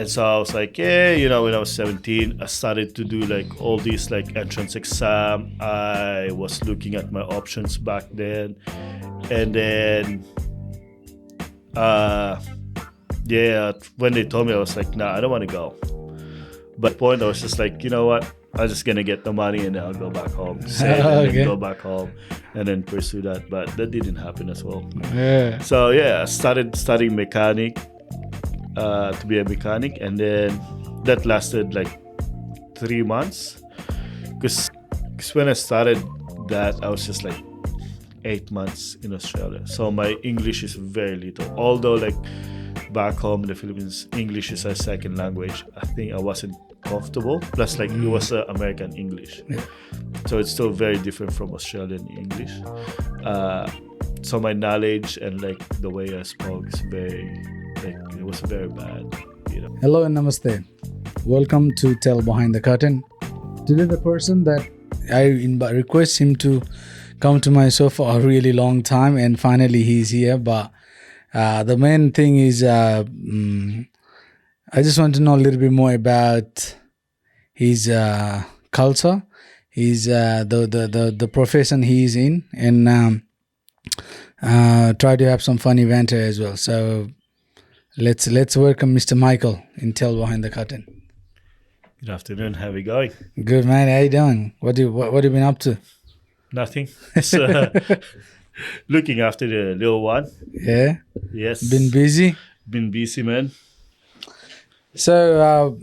And so I was like, yeah, when I was 17, I started to do like all these like entrance exam. I was looking at my options back then. And then, when they told me, I was like, nah, I don't want to go. But at the point, I was just like, you know what? I'm just going to get the money and then I'll go back home. Save and then go back home and then pursue that. But that didn't happen as well. Yeah. So, I started studying mechanic, to be a mechanic. And then that lasted like 3 months. Because when I started that, I was just like 8 months in Australia. So my English is very little. Although like back home in the Philippines, English is a second language. I think I wasn't comfortable. Plus like it was American English. Yeah. So it's still very different from Australian English. So my knowledge and like the way I spoke is it was very bad. Hello and namaste. Welcome to Tell Behind the Curtain. Today the person that I request him to come to my show for a really long time, and finally he's here. But the main thing is I just want to know a little bit more about his culture, his the profession he's in, and try to have some funny banter as well. So let's welcome Mr. Michael in Tell Behind the Curtain. Good afternoon. How are we going? Good, man. How you doing? What have you been up to? Nothing. So, looking after the little one. Yeah. Yes. Been busy? Been busy, man. So,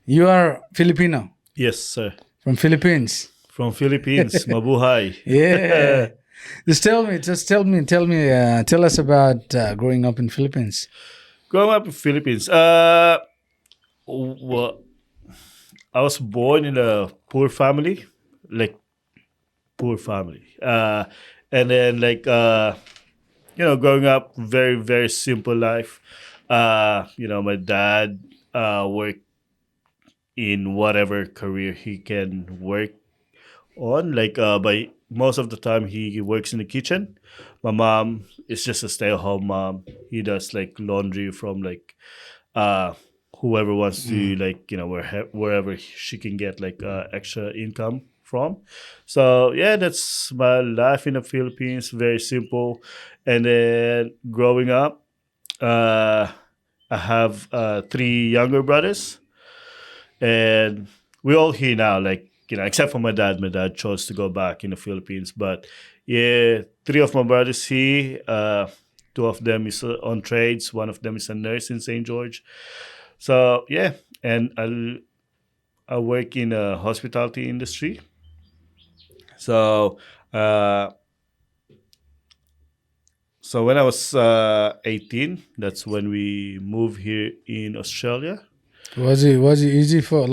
you are Filipino? Yes, sir. From Philippines? From Philippines. Mabuhay. Yeah. Tell us about growing up in Philippines. Growing up in Philippines. Well, I was born in a poor family. And then growing up, very, very simple life. My dad worked in whatever career he can work on. By most of the time he works in the kitchen. My mom is just a stay-at-home mom. He does laundry from whoever wants to wherever she can get extra income from. So that's my life in the Philippines. Very simple. And then growing up, I have 3 younger brothers, and we're all here now. Except for my dad. My dad chose to go back in the Philippines. But 3 of my brothers here. 2 of them is on trades. 1 of them is a nurse in St. George. So and I work in the hospitality industry. So when I was 18, that's when we moved here in Australia. Was it easy for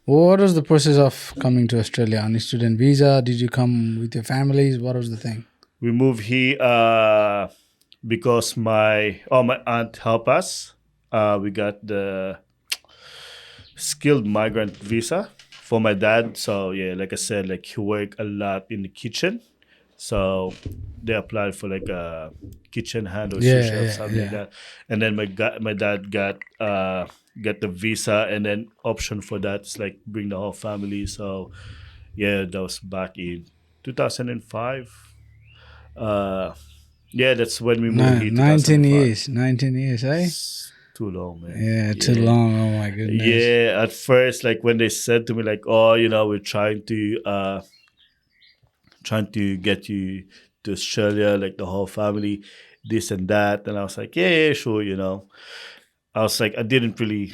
what was the process of coming to Australia on a student visa? Did you come with your families? What was the thing? We moved here because my aunt helped us. We got the skilled migrant visa for my dad. So like I said, he worked a lot in the kitchen. So they applied for a kitchen hand or something like that. And then my dad got the visa, and then option for that is bring the whole family. So that was back in 2005. That's when we moved here. 19 years, eh? Too long, man. Yeah, too long. Oh my goodness. Yeah, at first, when they said to me, we're trying to get you to Australia, the whole family, this and that, and I was like, yeah, sure, I was I didn't really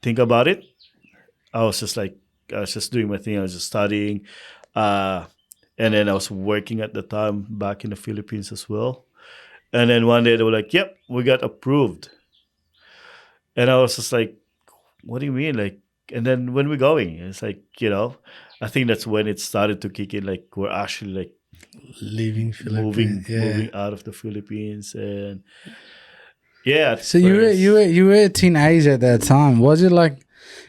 think about it. I was just doing my thing. I was just studying, and then I was working at the time back in the Philippines as well. And then one day they were like, yep, we got approved. And I was just like, what do you mean? And then when we're going? It's I think that's when it started to kick in. We're actually leaving Philippines, moving out of the Philippines. And so you were a teenager at that time. Was it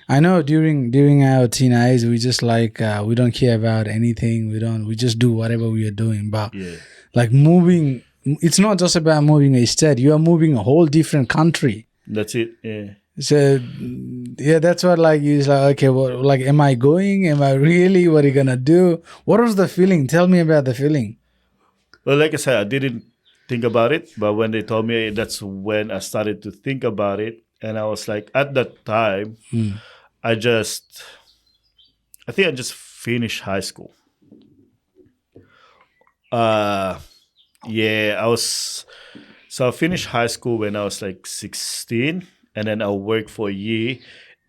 I know during our teenage we just we don't care about anything. We just do whatever we are doing. But moving, it's not just about moving a state. You are moving a whole different country. That's it. Yeah. So yeah, that's what like he's like, okay, what like am I going? Am I really? What are you gonna do? What was the feeling? Tell me about the feeling. Well, like I said, I didn't think about it, but when they told me, that's when I started to think about it, and I was like, at that time, Mm. I just, I think I just finished high school. Uh, yeah, I was. So I finished high school when I was like 16, and then I worked for a year,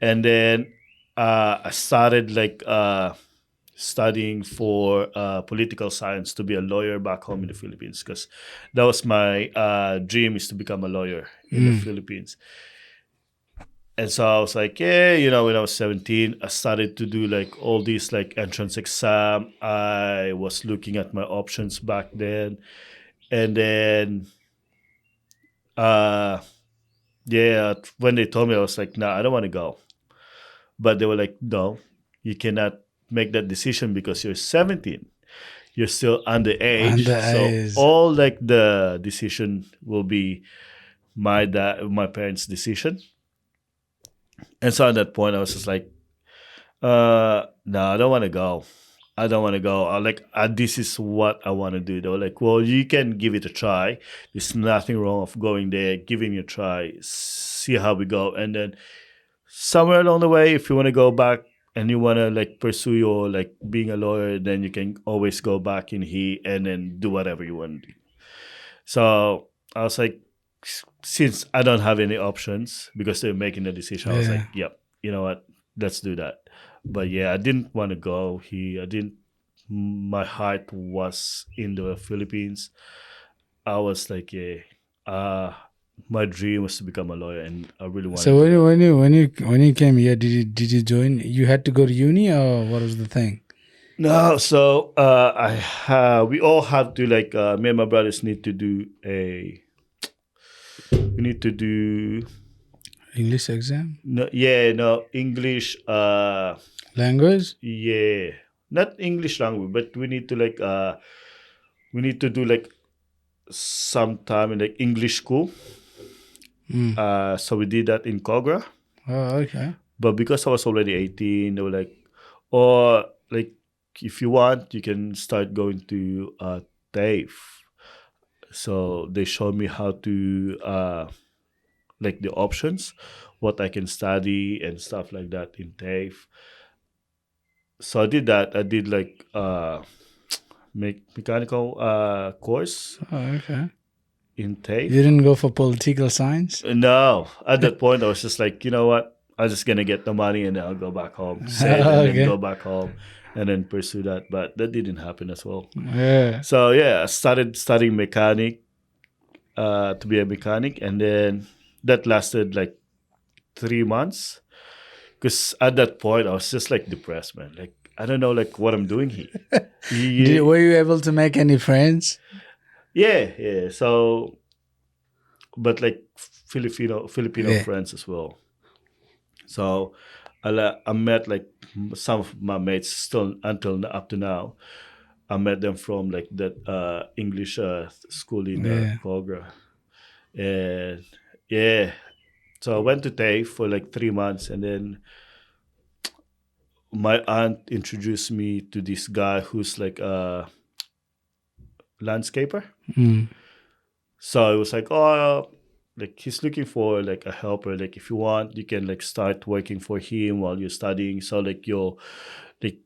and then I started like studying for political science to be a lawyer back home in the Philippines because that was my dream is to become a lawyer in the Mm. Philippines. And so I was like, yeah, you know, when I was 17, I started to do like all these like entrance exam. I was looking at my options back then. And then, uh, yeah, when they told me, I was like, nah, I don't want to go. But they were like, no, you cannot make that decision because you're 17. You're still And underage. the So eyes. all like the decision will be my parents' decision. And so at that point, I was just like, no, I don't want to go. I don't want to go. This is what I want to do. They were like, well, you can give it a try. There's nothing wrong of going there, giving it a try, see how we go. And then somewhere along the way, if you want to go back and you want to like pursue your like being a lawyer, then you can always go back in here and then do whatever you want to do. So I was like, since I don't have any options because they're making the decision, I was like, Yeah. yep, you know what, let's do that. But yeah, I didn't want to go here. I didn't. My heart was in the Philippines. I was like, yeah, uh, my dream was to become a lawyer, and I really wanted So to go. when you came here, did you join? You had to go to uni, or what was the thing? No, so we all have to like me and my brothers need to do a we need to do English exam, no yeah no English language. yeah, not English language, but we need to do like sometime in like English school. Mm. So we did that in Kogra, Oh, okay. but because I was already 18, they were like, or like if you want, you can start going to TAFE. So they showed me how to like the options, what I can study and stuff like that in TAFE. So I did that. I did like mechanical course Oh, okay. in You TAFE. didn't go for political science. No, at that point I was just like, you know what? I'm just gonna get the money and then I'll go back home, save and then Okay. go back home and then pursue that. But that didn't happen as well. Yeah. So yeah, I started studying mechanic to be a mechanic, and then that lasted like 3 months. Because at that point I was just like depressed, man. Like I don't know like what I'm doing here. Were you able to make any friends? Yeah. So, but like Filipino Yeah. friends as well. So I met like some of my mates still until up to now. I met them from like that English school in Yeah. Kogra, and yeah. So I went to TAFE for like 3 months, and then my aunt introduced me to this guy who's like a landscaper. Mm. So it was like, oh, like he's looking for like a helper. Like if you want, you can like start working for him while you're studying. So like like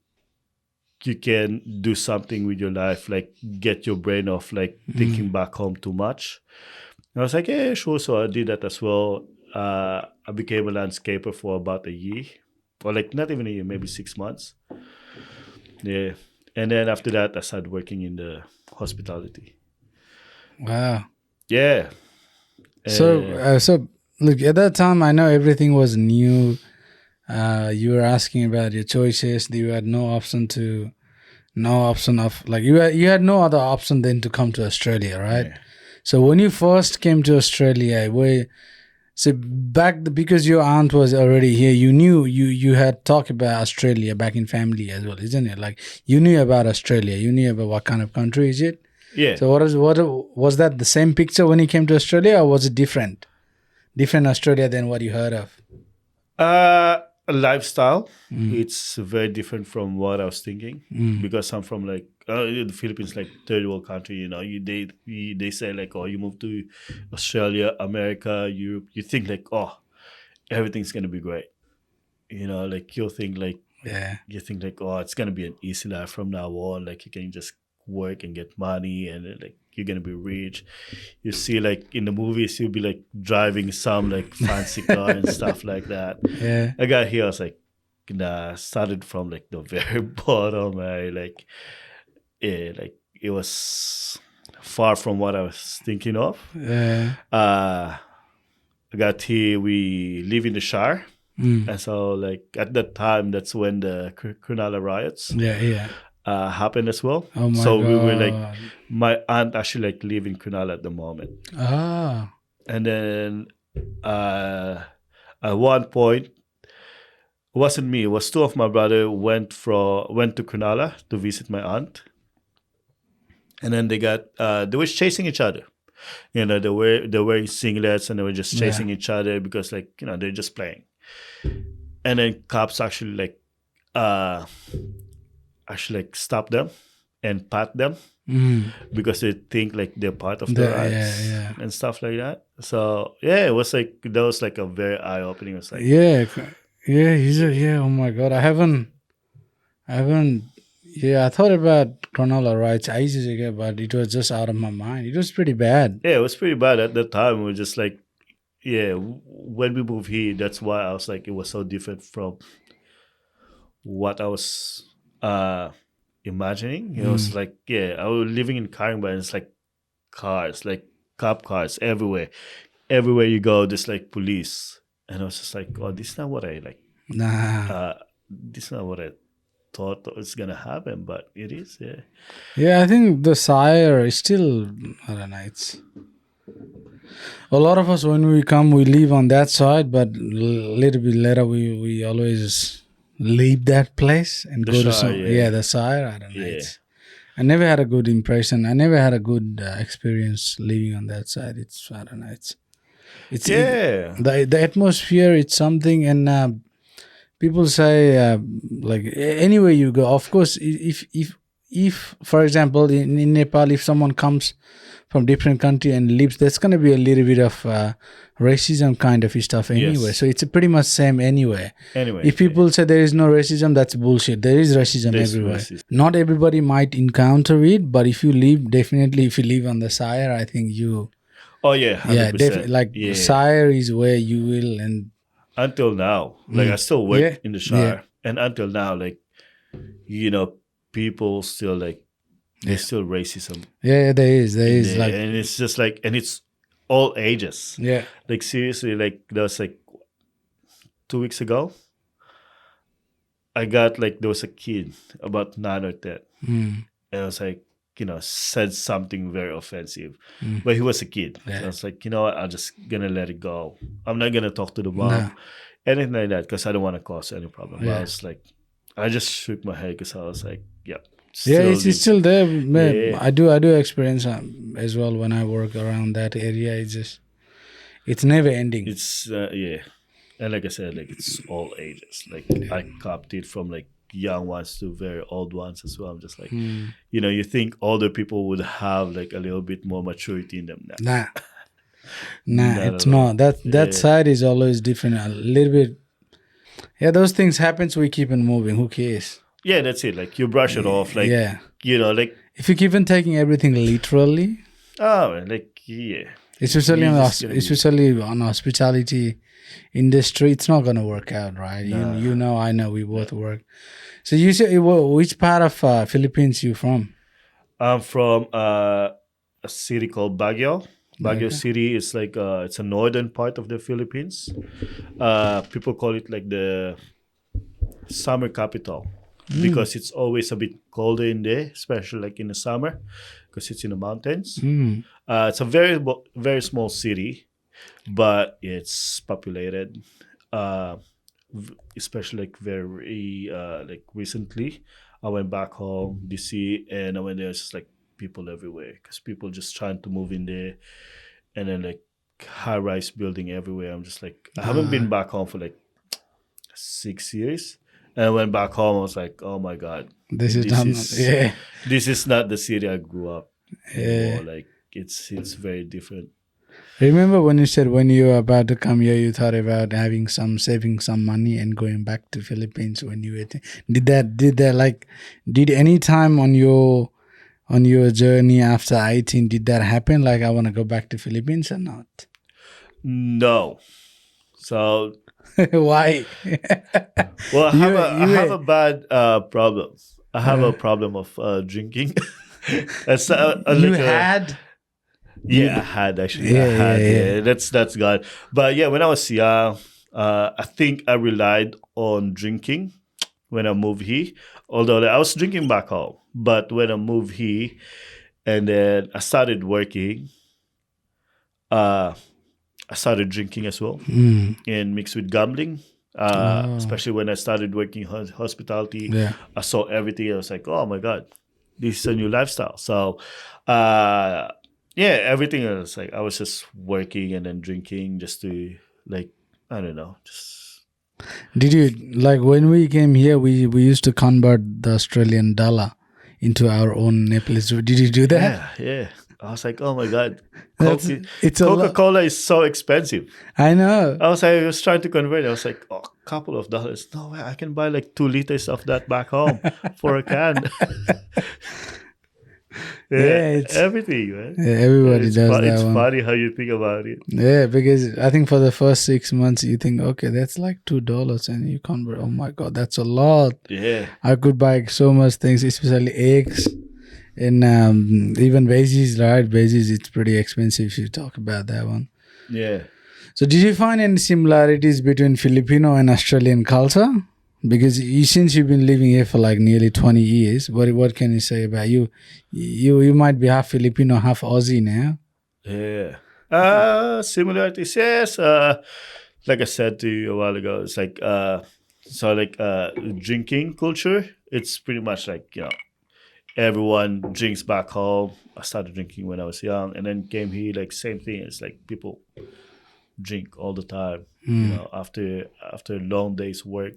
you can do something with your life, like get your brain off like Mm. thinking back home too much. And I was like, yeah, sure. So I did that as well. I became a landscaper for about a year, or like not even a year, maybe 6 months. Yeah, and then after that, I started working in the hospitality. Wow. Yeah. So, Uh, so look, at that time, I know everything was new. You were asking about your choices. You had no option of like you had no other option than to come to Australia, right? yeah. So when you first came to Australia, because your aunt was already here, you knew you had talked about Australia back in family as well, isn't it? Like you knew about Australia, you knew about what kind of country is it. Yeah. So what was that the same picture when you came to Australia, or was it different? different Australia than what you heard of? Lifestyle. Mm. It's very different from what I was thinking Mm. because I'm from like the Philippines, like third world country. You know, they say like, oh, you move to Australia, America, Europe. You think like, oh, everything's gonna be great. You know, like Yeah. you think like, oh, it's gonna be an easy life from now on. Like you can just work and get money, and then, like you're gonna be rich. You see, like in the movies, you'll be like driving some like fancy car and stuff like that. Yeah. I got here, I was like, nah, started from like the very bottom. I like, yeah, like it was far from what I was thinking of. Yeah. I got here. We live in the Shire. Mm. And so, like at that time, that's when the Cronulla riots Yeah. Yeah. happened as well. Oh my So we were like, God. my aunt actually like live in Cronulla at the moment, Ah. and then uh, at one point, it wasn't me. It was two of my brother went to Cronulla to visit my aunt, and then they were chasing each other. You know, they were wearing singlets and they were just Yeah. chasing each other because like they're just playing. And then cops uh actually like stop them and pat them Mm. because they think like they're part of the Yeah. riots Yeah. and stuff like that. So yeah, it was like that was like a very eye opening. It was like, Yeah. Yeah. Yeah. Oh my God. I haven't. Yeah. I thought about Cronulla rights ages ago, but it was just out of my mind. It was pretty bad. yeah, it was pretty bad at that time. We were just like, yeah, when we moved here, that's why I was like, it was so different from what I was imagining. It was Mm. like, yeah, I was living in Karimba and it's like cars, like cop cars everywhere. Everywhere you go, there's like police. And I was just like, oh, this is not what I like. Nah. This is not what I thought was gonna happen, but it is. Yeah. Yeah. I think the sire is still. I don't know. It's a lot of us when we come, we live on that side, but little bit later, we always leave that place and The go to Shire, some. Yeah, yeah, the sire. I don't know. yeah, It's. I never had a good impression. I never had a good experience living on that side. It's. I don't know. It's yeah. the atmosphere. It's something, and people say like anywhere you go. Of course, if for example in Nepal, if someone comes from different country and lives, there's gonna be a little bit of racism kind of stuff anyway. Yes. So it's pretty much same anyway. Anyway, If people say there is no racism, that's bullshit. There is racism this everywhere. racist. Not everybody might encounter it, but if you live, definitely if you live on the sire, I think you, Oh yeah, yeah, 100%. like Yeah. sire is where you will, and Until now, like I still work yeah, in the yeah, Shire, and until now, like people still like there's still racism yeah, there is in there, like, and it's just like, and it's all ages. yeah, Like seriously, like there was like 2 weeks ago, I got like there was a kid about 9 or 10, mm, and I was like, said something very offensive, mm, but he was a kid. So yeah, I was like, you know what, I'm just gonna let it go. I'm not gonna talk to the mom, nah, anything like that, because I don't want to cause any problem. But I yeah. was like, I just shook my head because I was like, yep, Yeah, still it's this. still there. Yeah. I do experience as well when I work around that area. It's never ending. It's yeah, and like I said, like it's all ages. Like I copped it from like young ones to very old ones as well. I'm just like, Hmm. you think older people would have like a little bit more maturity in them now. Nah, nah, Not it's at all. not. That Yeah. side is always different. A little bit. Yeah, those things happen. So we keep on moving. Who cares? Yeah, that's it. Like you brush it off. Like Yeah. like If you keep on taking everything literally, like yeah. especially You on just gotta be- especially on hospitality industry, it's not gonna work out, right? Nah. You know, I know, we both work. So you say which part of Philippines you from? I'm from a city called Baguio. Baguio Okay. City is like it's a northern part of the Philippines. People call it like the summer capital because it's always a bit colder in there, especially like in the summer because it's in the mountains. Mm. It's a very small city, but it's populated. Uh, Especially like very like recently, I went back home DC and I went there. It's just like people everywhere because people just trying to move in there, and then like high-rise building everywhere. I'm just like, I haven't been back home for like 6 years. And I went back home. I was like, oh my god, This is this not. is Yeah. this is not the city I grew up Yeah. anymore. Like it's very different. Remember when you said when you were about to come here, you thought about saving some money and going back to Philippines when you were. Did any time on your journey after 18, did that happen? Like, I want to go back to Philippines or not? No. So Why? well, I You have were- a bad problem. I have a problem of drinking. It's you like had. yeah, I had actually. I Yeah, had. yeah. Yeah, that's gone. But yeah, when I was young, I think I relied on drinking when I moved here. Although like, I was drinking back home, but when I moved here, and then I started working, uh, I started drinking as well, Mm. and mixed with gambling. Oh. Especially when I started working hospitality, Yeah. I saw everything. I was like, oh my god, this is a new lifestyle. So, uh, yeah, everything else like I was just working and then drinking just to like I don't know, just Did you like when we came here? We used to convert the Australian dollar into our own Nepalese. Did you do that? yeah. I was like, oh my god, It's a lot. Coca-Cola is so expensive. I know. I was trying to convert. I was like, oh, a couple of dollars. No way, I can buy like 2 liters of that back home for a can. Yeah, it's- everything, man. Yeah, everybody It's, does fu- that it's one. funny how you think about it. Yeah, because I think for the first 6 months you think, okay, that's like $2, and you convert. Oh my god, that's a lot. Yeah, I could buy so much things, especially eggs and even veggies. Right, veggies it's pretty expensive if you talk about that one. yeah. So, did you find any similarities between Filipino and Australian culture? Because since you've been living here for like nearly 20 years, what can you say about you? You might be half Filipino, half Aussie now. Yeah. Similarities, yes. Like I said to you a while ago, it's like drinking culture. It's pretty much like everyone drinks back home. I started drinking when I was young, and then came here. Like same thing. It's like people drink all the time. After a long day's work,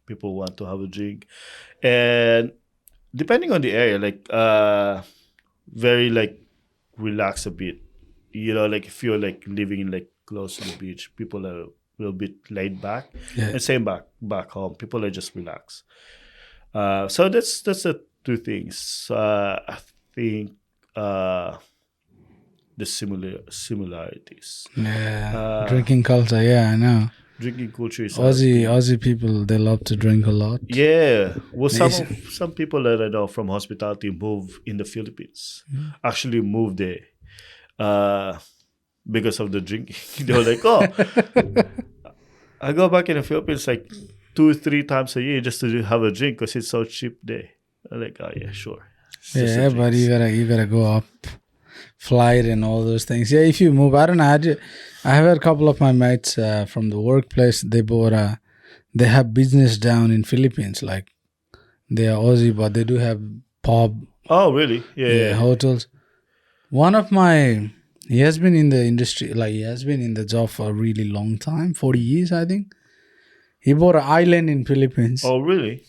people want to have a drink, and depending on the area, like very like relax a bit. Like if you're like living in like close to the beach, people are a little bit laid back. Yeah. And same back home, people are just relaxed. So that's the two things. I think the similarities. Yeah, drinking culture. Yeah, I know. Drinking culture is Aussie people, they love to drink a lot. Yeah, well, Nice. some people that I know from hospitality move in the Philippines, actually moved there, because of the drinking. They were like, "Oh, I go back in the Philippines like 2-3 times a year just to have a drink because it's so cheap there." I'm like, "Oh yeah, sure." It's just a Yeah, but drink. you gotta go up, flight and all those things. Yeah, if you move, I don't know. I have had a couple of my mates from the workplace. They have business down in Philippines. Like they are Aussie, but they do have pub, Oh really? Yeah. hotels. One of he has been in the industry, like he has been in the job for a really long time, 40 years, I think. He bought an island in Philippines Oh really?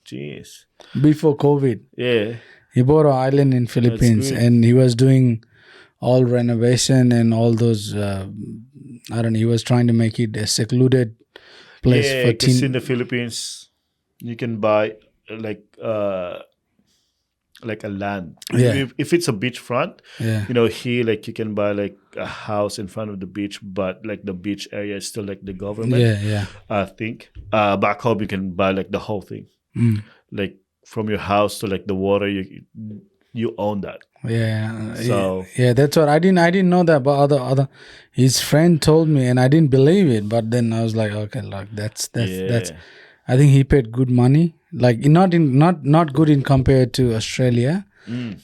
Jeez. before COVID. Yeah. He bought an island in Philippines, good. and he was doing all renovation and all those. I don't know. He was trying to make it a secluded place Yeah, for because in teen. the Philippines, you can buy like a land. Yeah. If it's a beachfront, Yeah, here like you can buy like a house in front of the beach, but like the beach area is still like the government. yeah. I think. Back home you can buy like the whole thing, Mm. like from your house to like the water. You own that. Yeah, So- yeah, that's what I didn't know that, but other his friend told me, and I didn't believe it. But then I was like, okay, look, that's Yeah. I think he paid good money, like not good in compared to Australia,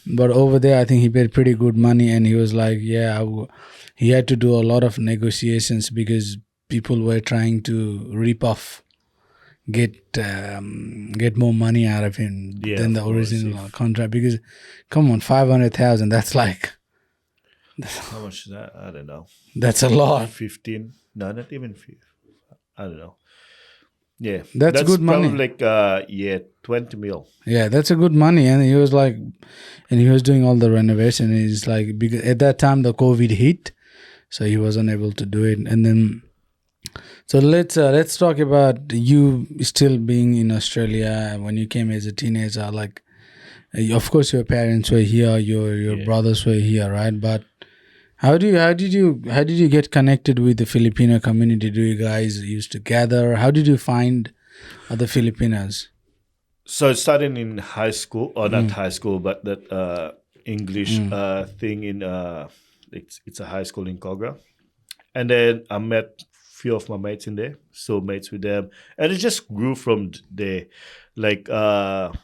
but over there I think he paid pretty good money, and he was like, yeah, he had to do a lot of negotiations because people were trying to rip off, get more money out of him Yeah, than the of course, original contract. Because come on, 500,000, that's like How much is that? I don't know. That's a lot. 15? No, not even 15. I don't know. Yeah, That's that's good probably money. like 20 mil. Yeah, that's a good money. And he was like, and he was doing all the renovation. He's like, because at that time the COVID hit, so he wasn't able to do it. And then, so let's talk about you still being in Australia when you came as a teenager. Like, of course, your parents were here, your Yeah. brothers were here, right? But how did you get connected with the Filipino community? Do you guys used to gather? How did you find other Filipinos? So it started in high school, or not Mm. high school, but that English thing in it's a high school in Kogra, and then I met few of my mates in there, so mates with them, and it just grew from there. Like one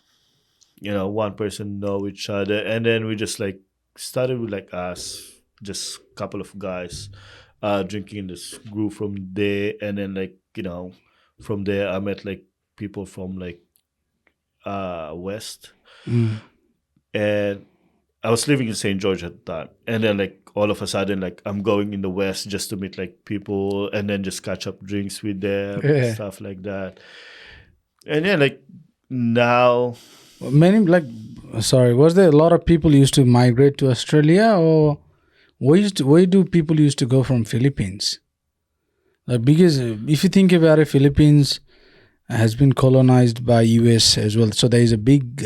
person know each other, and then we just like started with like us, just couple of guys, drinking. This grew from there, and then like from there I met like people from like west, Mm. and I was living in St. George at the time, and then like all of a sudden like I'm going in the west just to meet like people and then just catch up drinks with them, Yeah. stuff like that. And yeah, like now, Many like, sorry, was there a lot of people used to migrate to Australia, or where do people used to go from Philippines? Like, because if you think about it, Philippines has been colonized by US as well, so there is a big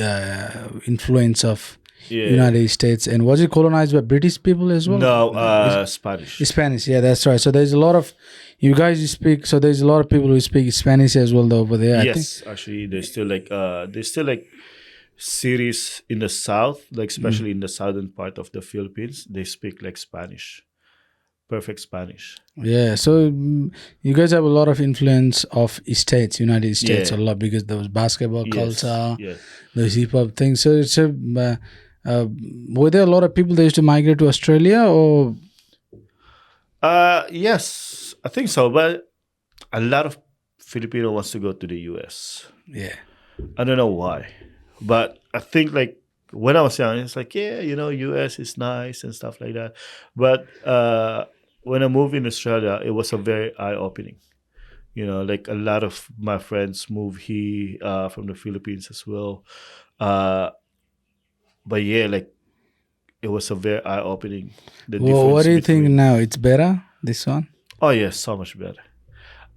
influence of yeah, United States. And was it colonized by British people as well? no, Is Spanish. Spanish, yeah, that's right. So there's a lot of you guys you speak. So there's a lot of people who speak Spanish as well over there. I think. Yes, actually, there's still like cities in the south, like especially in the southern part of the Philippines, they speak like Spanish, perfect Spanish. Yeah, so you guys have a lot of influence of states, United States, a Yeah. lot because there was basketball Yes. culture, Yes. the hip hop thing. So uh, were there a lot of people that used to migrate to Australia, or Yes, I think so. But a lot of Filipino wants to go to the US. yeah, I don't know why, but I think like when I was young, it's like US is nice and stuff like that. But when I moved in Australia, it was a very eye opening. Like a lot of my friends moved here from the Philippines as well. Uh, but yeah, like it was a very eye opening. The well, what difference do you think between now? It's better this one. oh yeah, so much better.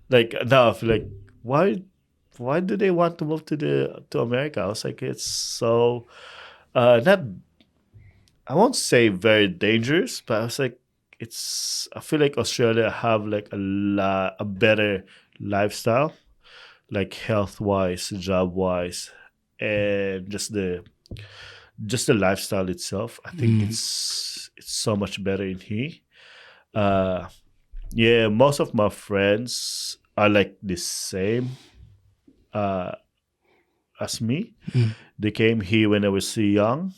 Like now I feel like why do they want to move to America? I was like it's so not I won't say very dangerous, but I was like I feel like Australia have like a better lifestyle, like health wise, job wise, and just the lifestyle itself. I think Mm. it's so much better in here. Uh yeah, most of my friends are like the same uh as me. Mm. They came here when they were so young.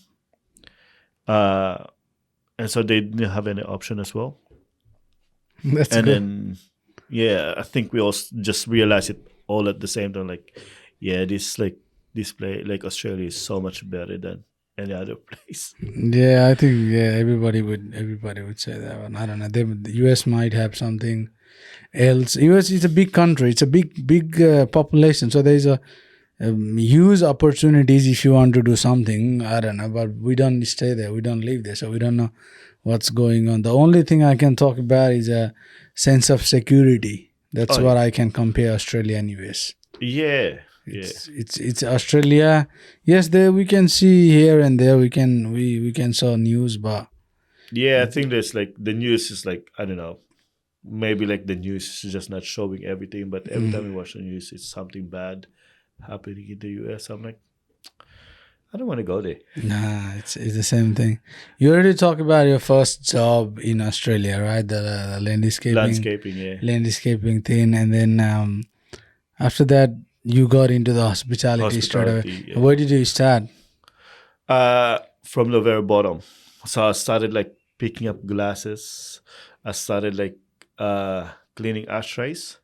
Uh and so they didn't have any option as well. That's And good. then yeah, I think we all just realized it all at the same time. Like, yeah, this play like Australia is so much better than any other place. Yeah, I think everybody would say that one. I don't know. The US might have something else. US is a big country. It's a big population. So there's a huge opportunities if you want to do something. I don't know, but we don't stay there. We don't live there, so we don't know what's going on. The only thing I can talk about is a sense of security. That's Oh what yeah, I can compare Australia and US. yeah, yeah, It's Australia. Yes, there we can see here and there we can saw news, but yeah. I think there's like the news is like I don't know. Maybe like the news is just not showing everything, but every time we watch the news, it's something bad happening in the US. I'm like, I don't want to go there. nah, it's the same thing. You already talked about your first job in Australia, right? The landscaping Landscaping, yeah, landscaping thing, and then after that you got into the hospitality straight away. hospitality, yeah. Where did you start? From the very bottom. So I started like picking up glasses. I started like cleaning ashtrays.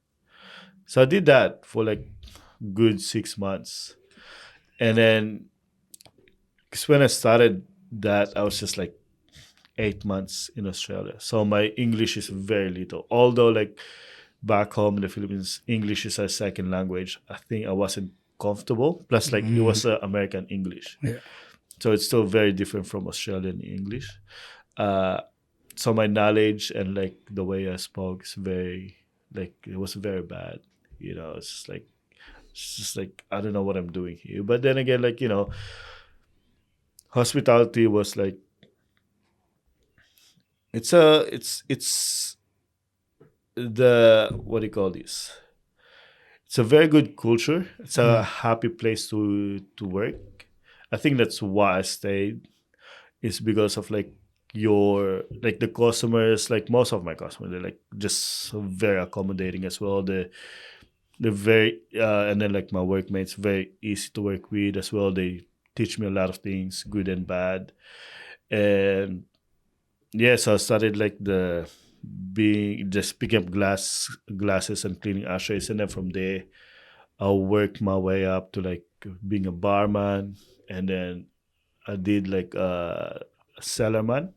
So I did that for like good 6 months, and then because when I started that, I was just like 8 months in Australia. So my English is very little. Although like back home in the Philippines, English is a second language. I think I wasn't comfortable. Plus, like it was American English, Yeah. so it's still very different from Australian English. Uh, so my knowledge and like the way I spoke is very like it was very bad. It's just like I don't know what I'm doing here. But then again, like hospitality was like it's the what do you call this? It's a very good culture. It's a happy place to work. I think that's why I stayed. Is because of like your like the customers, like most of my customers, they're like just very accommodating as well. They're very and then like my workmates very easy to work with as well. They teach me a lot of things, good and bad. And yeah, so I started like the being just picking up glasses and cleaning ashtrays, and then from there I'll work my way up to like being a barman, and then I did like a cellarman,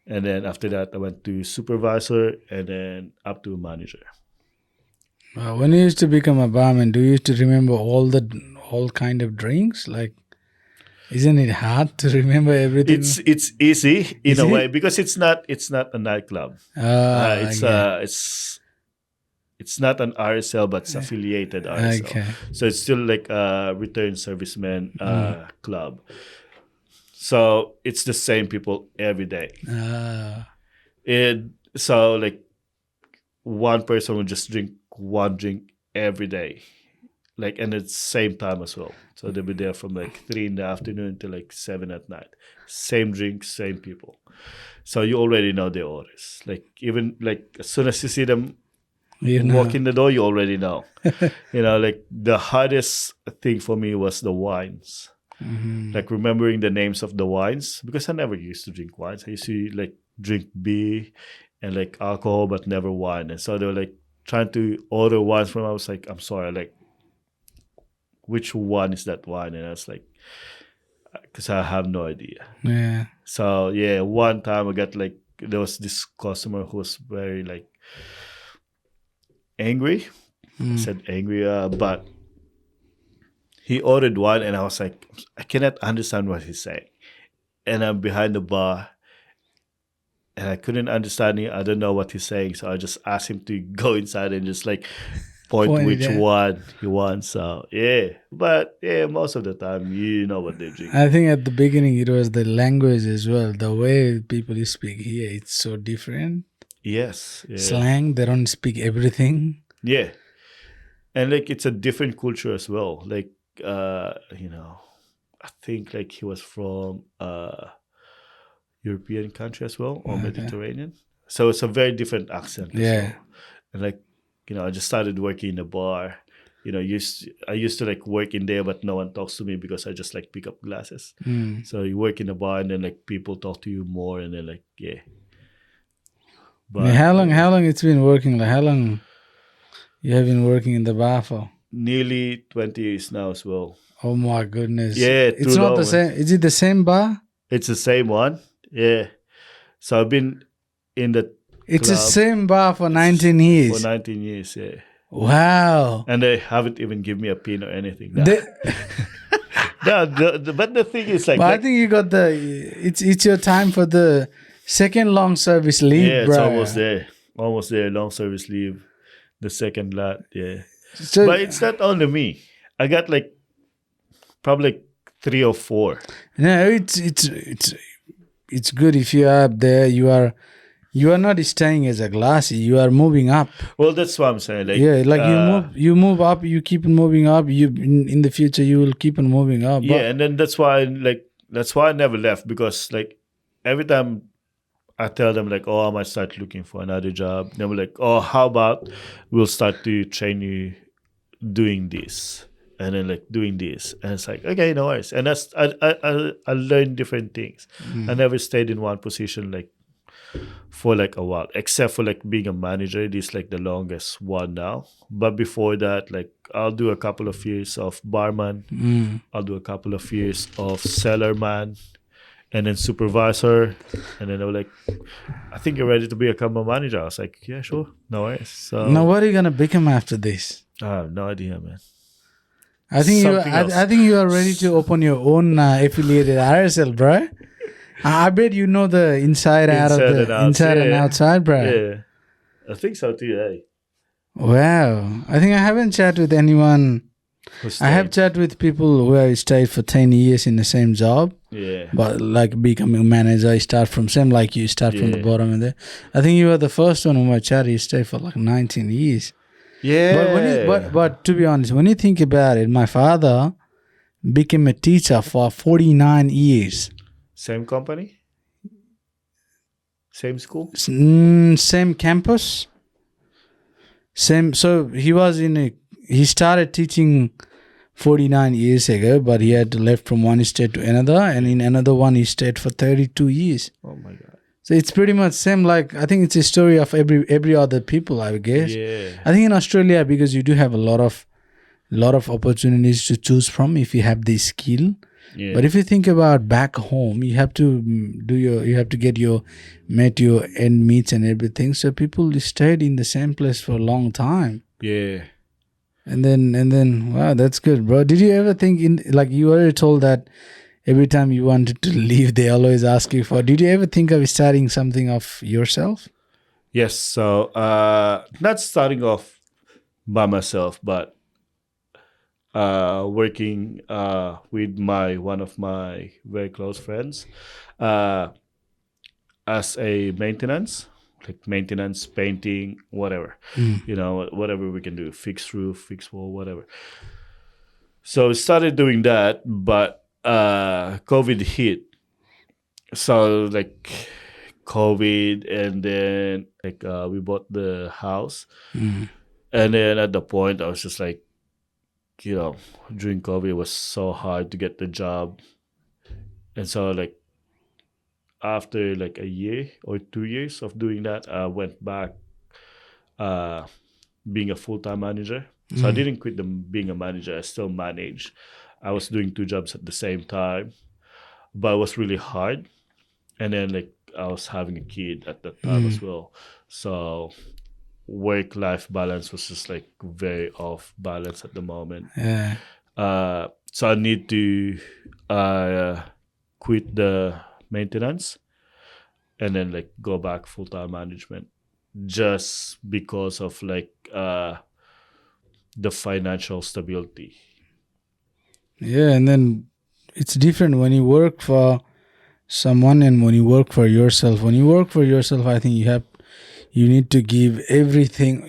and then after that I went to supervisor, and then up to manager. When you used to become a barman, do you used to remember all kind of drinks? Like, isn't it hard to remember everything? It's easy in Is a it? way because it's not a nightclub. It's Okay. it's not an RSL, but it's affiliated RSL. Okay. So it's still like a return serviceman club. So it's the same people every day. Ah. So like one person will just drink one drink every day, like, and it's same time as well. So they'll be there from like 3 in the afternoon to like 7 at night. Same drink, same people. So you already know their orders. Like even like as soon as you see them You walk know. in the door, you already know. Like the hardest thing for me was the wines. Like remembering the names of the wines, because I never used to drink wines. I used to like drink beer and like alcohol, but never wine. And so they were like trying to order wines from. I was like, I'm sorry, like which one is that wine? And I was like, because I have no idea. Yeah. So yeah, one time I got like there was this customer who was very like angry. I said angry, but he ordered one, and I was like, I cannot understand what he's saying. And I'm behind the bar, and I couldn't understand it. I don't know what he's saying, so I just asked him to go inside and just like point Point it which out. one he wants. So yeah, but yeah, most of the time you know what they're drinking. I think at the beginning it was the language as well. The way people speak here, it's so different. Yes, yeah, Slang, they don't speak everything. yeah, and like it's a different culture as well. Like I think like he was from European country as well, or Mediterranean. So it's a very different accent as Yeah. well. And like, I just started working in a bar. I used to like work in there, but no one talks to me because I just like pick up glasses. So you work in a bar, and then like people talk to you more, and then like yeah. But How long it's been working? Like how long you have been working in the bar for? nearly 20 years now as well. Oh my goodness. Yeah, It's too not the long. same. Is it the same bar? It's the same one. Yeah. So I've been in the It's the club same bar for 19 for years. 19 years. Yeah. Wow. And they haven't even given me a pin or anything. No. They- No, but the thing is like, but I think you got it's your time for the second long service leave, yeah, bro. it's almost there. Long service leave, the second lot. Yeah, So, but it's not only me. I got like probably like 3 or 4. no, it's good if you are up there. You are not staying as a glassy. You are moving up. Well, that's what I'm saying. Like, Yeah, like you move up. You keep on moving up. You in the future you will keep on moving up. But yeah, and then that's why I never left, because like every time I tell them like, oh, I might start looking for another job, they were like, oh, how about we'll start to train you doing this, and then like doing this, and it's like, okay, no worries. And that's I learned different things. I never stayed in one position like for like a while, except for like being a manager. It is like the longest one now. But before that, like I'll do a couple of years of barman. I'll do a couple of years of cellarman, and then supervisor, and then they were like, "I think you're ready to become a manager." I was like, "Yeah, sure, no worries." Now, So what are you gonna become after this? I have no idea, man. I think you, Something else. I think you are ready to open your own affiliated RSL, bro. I bet you know the inside out of Inside the and out, inside and yeah, outside, bro. yeah. I think so too. Hey, Wow, I think I haven't chatted with anyone. who I have stayed? chatted with people who have stayed for 10 years in the same job, Yeah, but like becoming manager, I start from same like you start from the yeah, bottom and there. I think you are the first one who I chatted. You stayed for like 19 years. But when you yeah. but to be honest, when you think about it, my father became a teacher for 49 years. Same company, same school. Same campus, same. So he started teaching 49 years ago, but he had to left from one state to another, and in another one he stayed for 32 years. Oh my god. So it's pretty much same. Like I think it's a story of every other people. I guess. Yeah, I think in Australia because you do have a lot of opportunities to choose from if you have the skill. yeah, But if you think about back home, you have to you have to get your met your end meets and everything. So people stayed in the same place for a long time. yeah. And then wow, that's good, bro. Did you ever think in like you already told that every time you wanted to leave, they always ask you for. Did you ever think of starting something of yourself? Yes. So, not starting off by myself, but working with my one of my very close friends uh, as a maintenance, like maintenance, painting, whatever. Mm. Whatever we can do, fix roof, fix wall, whatever. So we started doing that, but COVID hit. So like COVID, and then like we bought the house, Mm. and then at the point I was just like, during COVID it was so hard to get the job, and so like after like a year or 2 years of doing that, I went back uh, being a full time manager. So I Mm. didn't quit being a manager. I still manage. I was doing two jobs at the same time, but it was really hard. And then like I was having a kid at that time Mm. as well, so work life balance was just like very off balance at the moment. Yeah. So I need to uh, quit the maintenance and then like go back full time management just because of like the financial stability. Yeah, and then it's different when you work for someone and when you work for yourself. When you work for yourself, I think you need to give everything.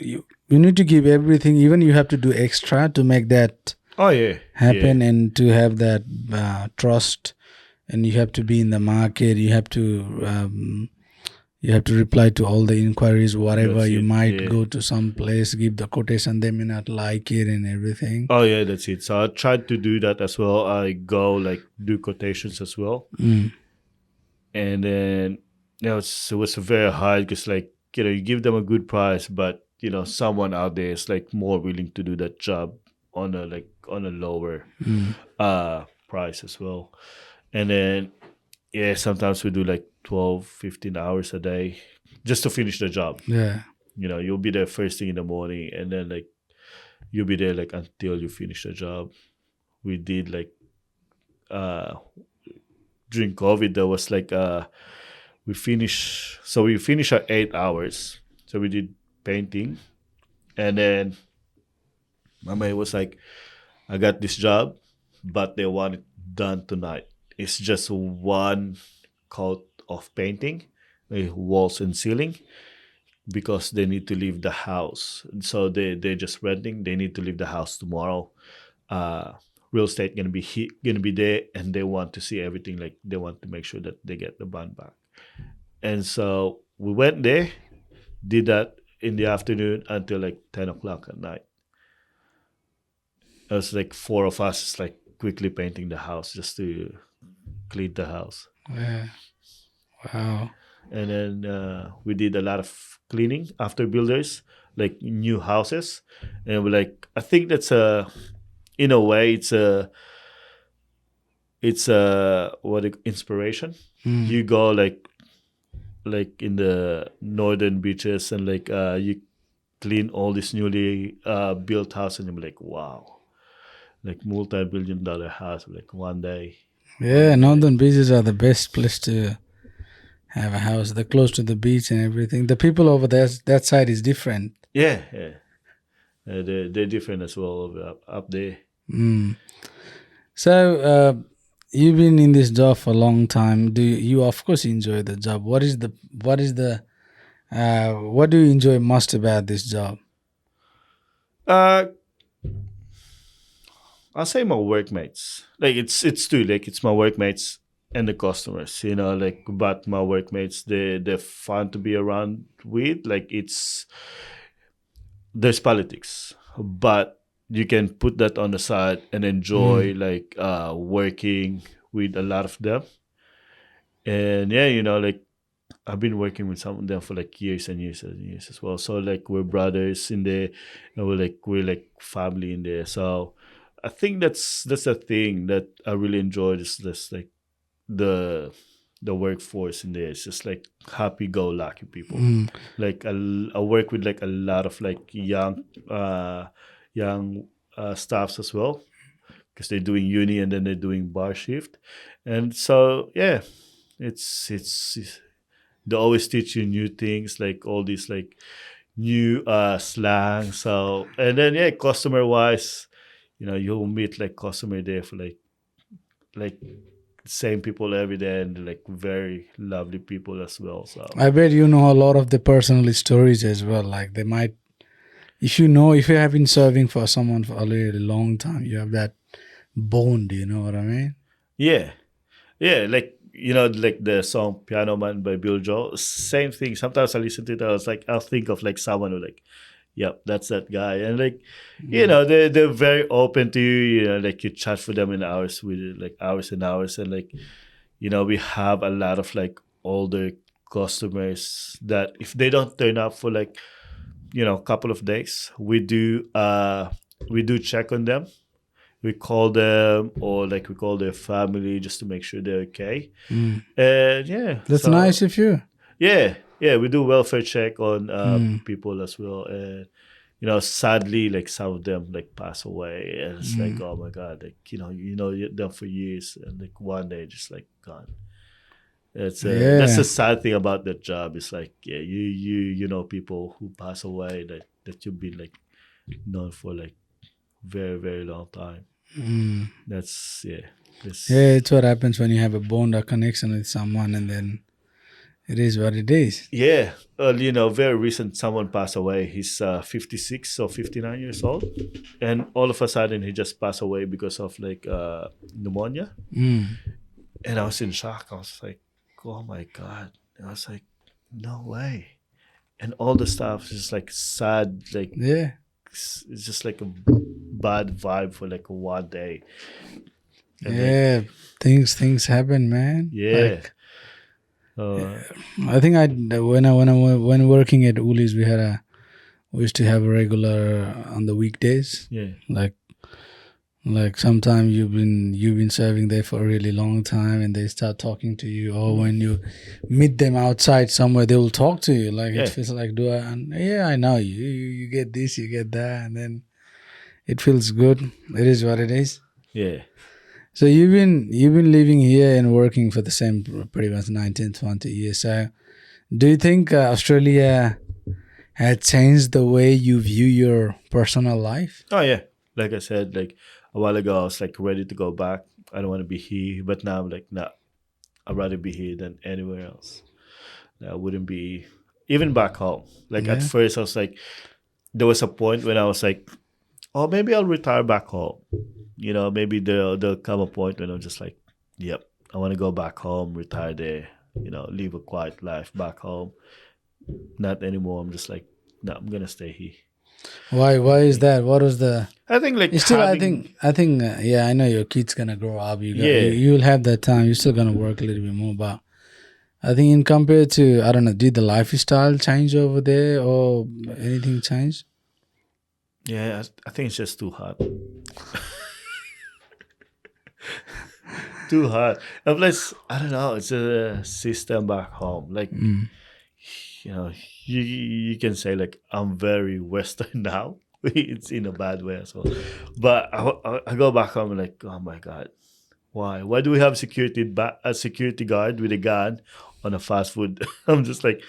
You need to give everything. Even you have to do extra to make that Oh yeah, yeah, happen and to have that trust. And you have to be in the market. You have to reply to all the inquiries, whatever that's you it. might Yeah. go to some place, give the quotation. They may not like it and everything. Oh yeah, that's it. So I tried to do that as well. I go like do quotations as well, Mm. and then it was very hard because like you give them a good price, but someone out there is like more willing to do that job on a lower Mm. price as well. And then yeah, sometimes we do like 12, 15 hours a day just to finish the job. Yeah. You'll be there first thing in the morning, and then like you'll be there like until you finish the job. We did like uh during COVID there was like we finished at 8 hours. So we did painting, and then my mate was like, I got this job, but they want it done tonight. It's just one coat of painting, walls and ceiling, because they need to leave the house. So they're just renting. They need to leave the house tomorrow. Uh, Real estate gonna be there, and they want to see everything. Like they want to make sure that they get the bond back. And so we went there, did that in the afternoon until like 10 o'clock at night. It was like four of us, like quickly painting the house just to clean the house. Yeah. Wow. And then we did a lot of cleaning after builders, like new houses. And we're like, I think that's in a way, it's inspiration. Mm. You go like in the northern beaches and like you clean all this newly built house and you're like, wow, like multi-billion dollar house like one day. Yeah, One day. northern beaches are the best place to have a house. They're close to the beach and everything. The people over there, that side is different. Yeah, yeah. They're different as well up there. Mm. So, you've been in this job for a long time. Do you of course enjoy the job? What do you enjoy most about this job? Uh, I'll say my workmates. Like it's two. Like it's my workmates and the customers. You know, like but my workmates they're fun to be around with. Like it's there's politics, but you can put that on the side and Mm. enjoy like working with a lot of them. And yeah, you know, like I've been working with some of them for like years and years and years as well. So like we're brothers in there, and we're like family in there. So I think that's a thing that I really enjoy. Is this like the the workforce in there. It's just like happy go lucky people. Mm. Like I work with like a lot of like young staffs as well because they're doing uni and then they're doing bar shift, and so yeah, it's they always teach you new things like all these like new slang. So and then yeah, customer wise, you know, you'll meet like customer there for like same people every day and like very lovely people as well. So I bet you know a lot of the personal stories as well. Like they might, if you have been serving for someone for a really long time, you have that bond. You know what I mean? yeah, yeah, like you know, like the song "Piano Man" by Bill Joel. Same thing. Sometimes I listen to it. I was like, I'll think of like someone who like, yep, that's that guy. And like, you Mm. know, they're very open to you. You know, like you chat for them in hours with like hours and hours. And like, you know, we have a lot of like older customers that if they don't turn up for like a couple of days, we do check on them. We call them or like we call their family just to make sure they're okay. Mm. And yeah, That's nice of you. yeah, we do welfare check on Mm. people as well. And sadly, like some of them like pass away, and it's like, Mm. oh my god, like them for years, and like one day just like gone. That's the Yeah. sad thing about that job. It's like yeah, you know people who pass away that you've been like known for like very very long time. Mm. That's yeah. Yeah, This it's what happens when you have a bond or connection with someone, and then it is what it is. yeah. Very recent someone passed away. He's 56 or 59 years old, and all of a sudden he just passed away because of like pneumonia. Mm. And I was in shock. I was like, oh my god. And I was like, no way. And all the stuff is just like sad, like Yeah. it's just like a bad vibe for like one day. And like Yeah. Things happen, man. yeah. Like Uh, I think when working at Woolies, we used to have a regular on the weekdays. yeah. Like sometimes you've been serving there for a really long time, and they start talking to you, or when you meet them outside somewhere, they will talk to you. Like it Yeah. feels like, yeah, I know you. You get this, you get that, and then it feels good. It is what it is. Yeah. So you've been living here and working for the same pretty much 19, 20 years. So do you think Australia had changed the way you view your personal life? Oh yeah. Like I said, like a while ago I was like ready to go back. I don't want to be here. But now I'm like, nah, I'd rather be here than anywhere else. I wouldn't be even back home. Like at Yeah. first I was like there was a point when I was like, oh maybe I'll retire back home. Maybe there'll come a point when I'm just like, yep, I want to go back home, retire there, live a quiet life back home. Not anymore. I'm just like, no, I'm gonna stay here. Why is that? What was the I think like still, having I think, yeah, I know your kid's gonna grow up. yeah. You'll have that time. You're still gonna work a little bit more, but I think in compared to, I don't know, did the lifestyle change over there or anything change? Yeah, I think it's just too hot. too hard. And plus, I don't know. It's a system back home. Like you know, you can say like I'm very Western now. It's in a bad way as well. But I go back home and like, oh my god, why? Why do we have a security guard with a gun on a fast food? I'm just like,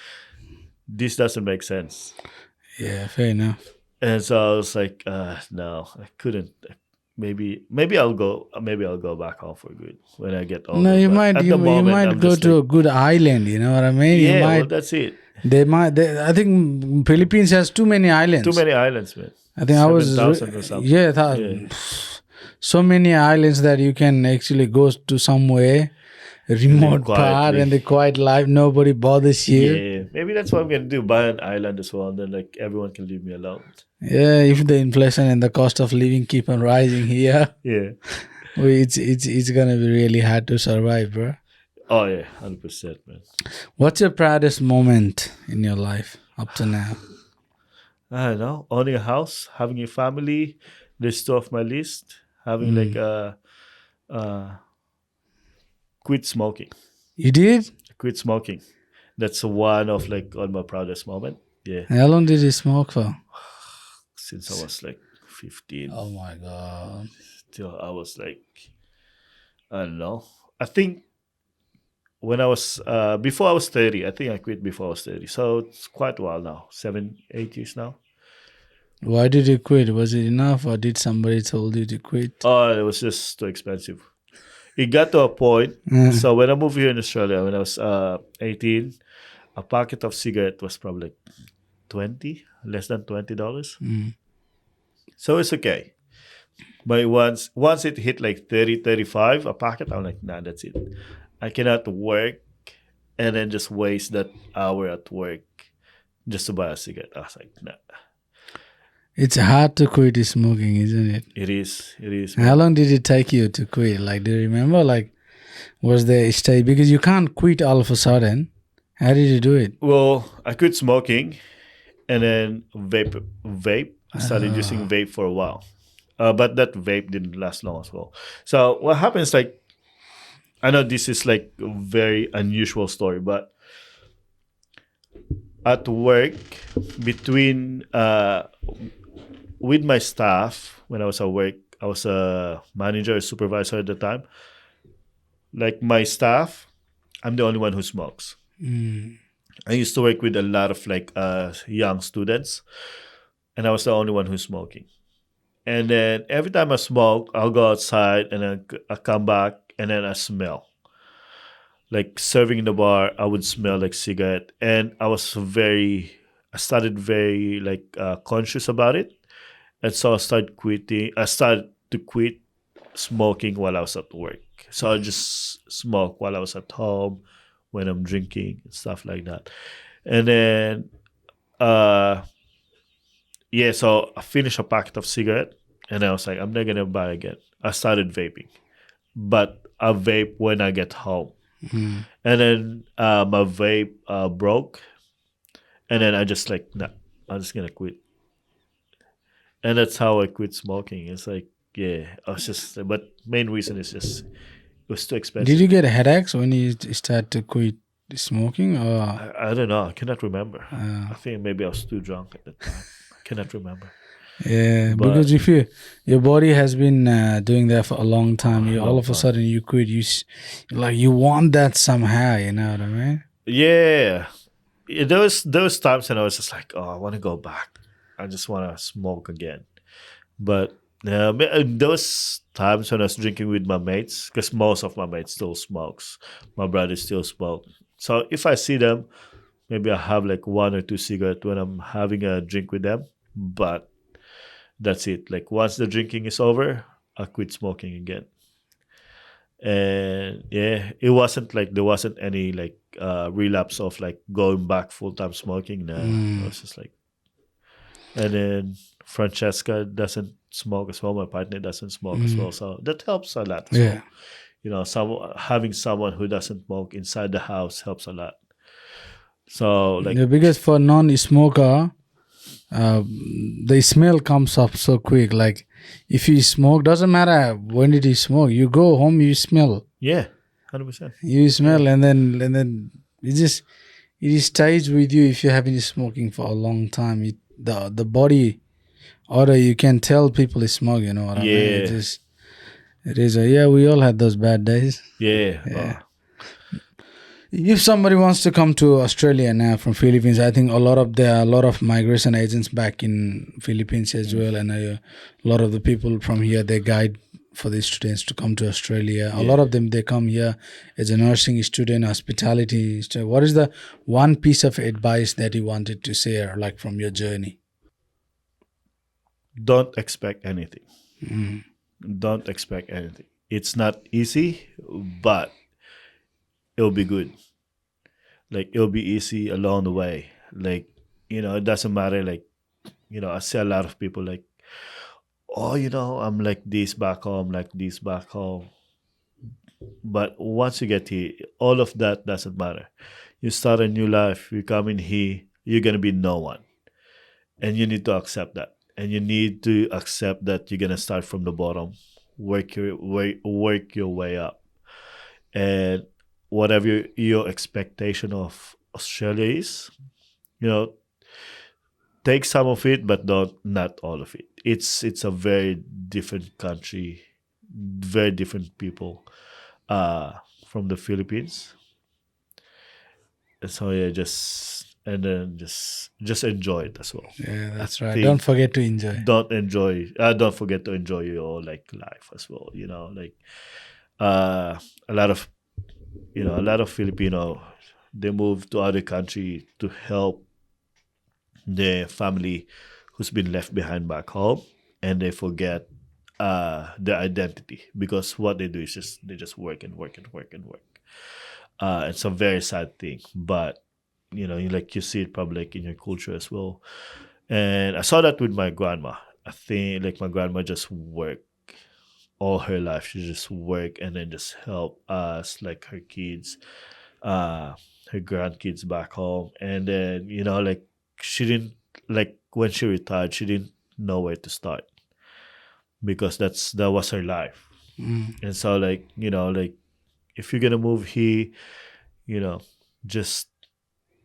this doesn't make sense. Yeah, fair enough. And so I was like, no, I couldn't. Maybe I'll go. Maybe I'll go back home for good when I get No, older. But at the you moment, might I'm go just to a like, good island. You know what I mean? You yeah, well, might. that's it. I think Philippines has too many islands. Too many islands, man. I think I was 7,000 or something. yeah, Yeah. so many islands that you can actually go to somewhere remote part quietly. and the quiet life. Nobody bothers you. Yeah, maybe that's what I'm gonna do. Buy an island as well, and then like everyone can leave me alone. Yeah, if the inflation and the cost of living keep on rising here, Yeah. it's gonna be really hard to survive, bro. Oh yeah, 100%, man. What's your proudest moment in your life up to now? I don't know. Owning a house, having a family, there's two off my list. Having like quit smoking. You did? Quit smoking. That's one of like on my proudest moment. Yeah. How long did you smoke for? Since I was like 15 Oh my god. till I was like, I don't know. I think when I was before I was 30, I think I quit before I was 30. So it's quite a while now. 7, 8 years now. Why did you quit? Was it enough or did somebody told you to quit? Oh, it was just too expensive. It got to a point. So when I moved here in Australia, when I was 18, a packet of cigarette was probably like 20, less than $20. So it's okay. But once it hit like 30, 35 a packet, I'm like, nah, that's it. I cannot work and then just waste that hour at work just to buy a cigarette. I was like, nah. It's hard to quit smoking, isn't it? It is. How long did it take you to quit? Like, do you remember? Like, was there a stage? Because you can't quit all of a sudden. How did you do it? Well, I quit smoking and then vape. I started using vape for a while. But that vape didn't last long as well. So what happens, like, I know this is like a very unusual story, but at work, between with my staff, when I was at work, I was a manager, a supervisor at the time. Like my staff, I'm the only one who smokes. I used to work with a lot of like young students, and I was the only one who's smoking. And then every time I smoke, I'll go outside and then I come back and then I smell. Like serving in the bar, I would smell like cigarette, and I started very like conscious about it, and so I started quitting. I started to quit smoking while I was at work. So I just smoke while I was at home, when I'm drinking and stuff like that. And then, so I finished a packet of cigarette, and I was like, I'm not gonna buy again. I started vaping, but I vape when I get home. And then my vape broke, and then I just like, nah, I'm just gonna quit. And that's how I quit smoking. It's like, yeah, I was just, but main reason is just it was too expensive. Did you get headaches when you start to quit smoking? Or I don't know. I cannot remember. I think maybe I was too drunk at the time. I cannot remember. yeah, But- because if your body has been doing that for a long time, you all of a sudden you quit. Like you want that somehow. You know what I mean? Yeah. Those times when I was just like, oh, I want to go back. I just want to smoke again. But those times when I was drinking with my mates, because most of my mates still smokes, my brother still smoke. So if I see them, maybe I have like 1 or 2 cigarettes when I'm having a drink with them. But that's it. Like once the drinking is over, I quit smoking again. And yeah, it wasn't like there wasn't any like relapse of like going back full time smoking. No, it was just like. And then Francesca doesn't smoke as well. My partner doesn't smoke as well, so that helps a lot. As well. You know, having someone who doesn't smoke inside the house helps a lot. So like, Yeah, because for non-smoker, the smell comes up so quick. Like if you smoke, doesn't matter when did you smoke. You go home, you smell. Yeah, 100%. You Yeah. smell, and then it stays with you if you have been smoking for a long time. The body odor, you can tell people is smoke. You know what I mean? Yeah. It is a, yeah. We all had those bad days. Yeah. Yeah. If somebody wants to come to Australia now from Philippines, I think there are a lot of migration agents back in Philippines as Mm. well, and a lot of the people from here they guide for the students to come to Australia. A Yeah. lot of them they come here as a nursing student, hospitality. What is the one piece of advice that you wanted to share, like from your journey? Don't expect anything. Mm. Don't expect anything. It's not easy, but it'll be good. Like it'll be easy along the way. Like, it doesn't matter. Like, I see a lot of people like, oh, I'm like this back home, like this back home. But once you get here, all of that doesn't matter. You start a new life, you come in here, you're gonna be no one. And you need to accept that. And you need to accept that you're gonna start from the bottom, work your way up. And whatever your expectation of Australia is, you know, take some of it, but not all of it. It's a very different country, very different people from the Philippines. And so yeah, just enjoy it as well. Yeah, I that's right. Don't think forget to enjoy. don't forget to enjoy your like life as well. Like uh, a lot of Filipino, they move to other country to help their family who's been left behind back home, and they forget their identity because what they do is they just work and work and work and work. It's a very sad thing, but you see it probably like in your culture as well. And I saw that with my grandma. I think like my grandma just worked all her life. She just work and then just help us, like her kids, uh, her grandkids back home. And then like she didn't like when she retired, she didn't know where to start because that was her life. Mm. And so like like if you're gonna move here, you know, just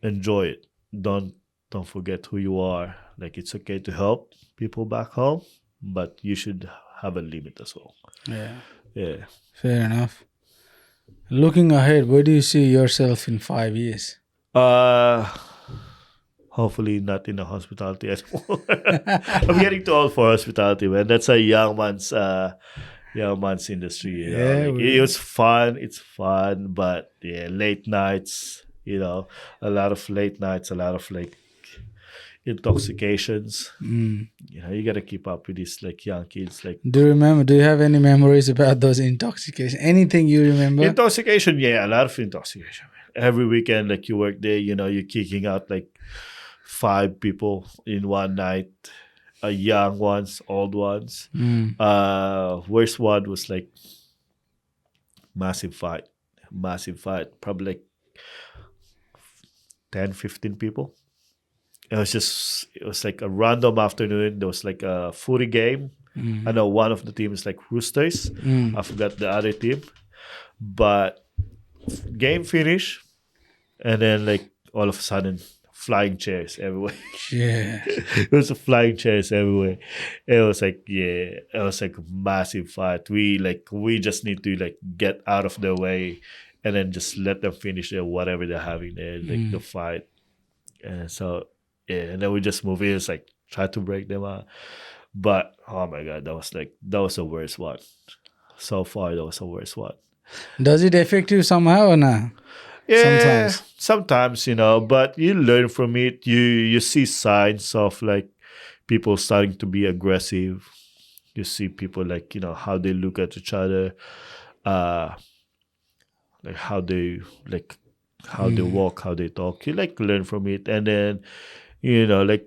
enjoy it. Don't forget who you are. Like it's okay to help people back home, but you should have a limit as well. Yeah, Yeah. fair enough. Looking ahead, where do you see yourself in 5 years? Uh Hopefully not in the hospitality anymore. I'm getting too old for hospitality, man. That's a young man's industry, Yeah, Like it's fun, but yeah, late nights, a lot of late nights, a lot of like intoxications. mm. You gotta keep up with these like young kids. Like Do you remember? Do you have any memories about those intoxication? Anything you remember? intoxication, yeah, a lot of intoxication. Every weekend, like you work there, you're kicking out like 5 people in one night. Young ones, old ones. Mm. Worst one was like massive fight, probably like 10, 15 people. It was like a random afternoon. There was like a footy game. I Mm. know one of the teams like Roosters. I Mm. forgot the other team. But game finished, and then like all of a sudden, flying chairs everywhere. Yeah. It was flying chairs everywhere. It was like it was like a massive fight. We just need to like get out of their way, and then just let them finish their whatever they're having there, like the Mm. fight. And so yeah, and then we just move in. It's like try to break them out. But oh my god, that was the worst one. So far that was the worst one. Does it affect you somehow or not? Yeah, Sometimes. sometimes, but you learn from it. You see signs of like people starting to be aggressive. You see people like, how they look at each other, uh like how they Mm. walk, how they talk. You like learn from it. And then, like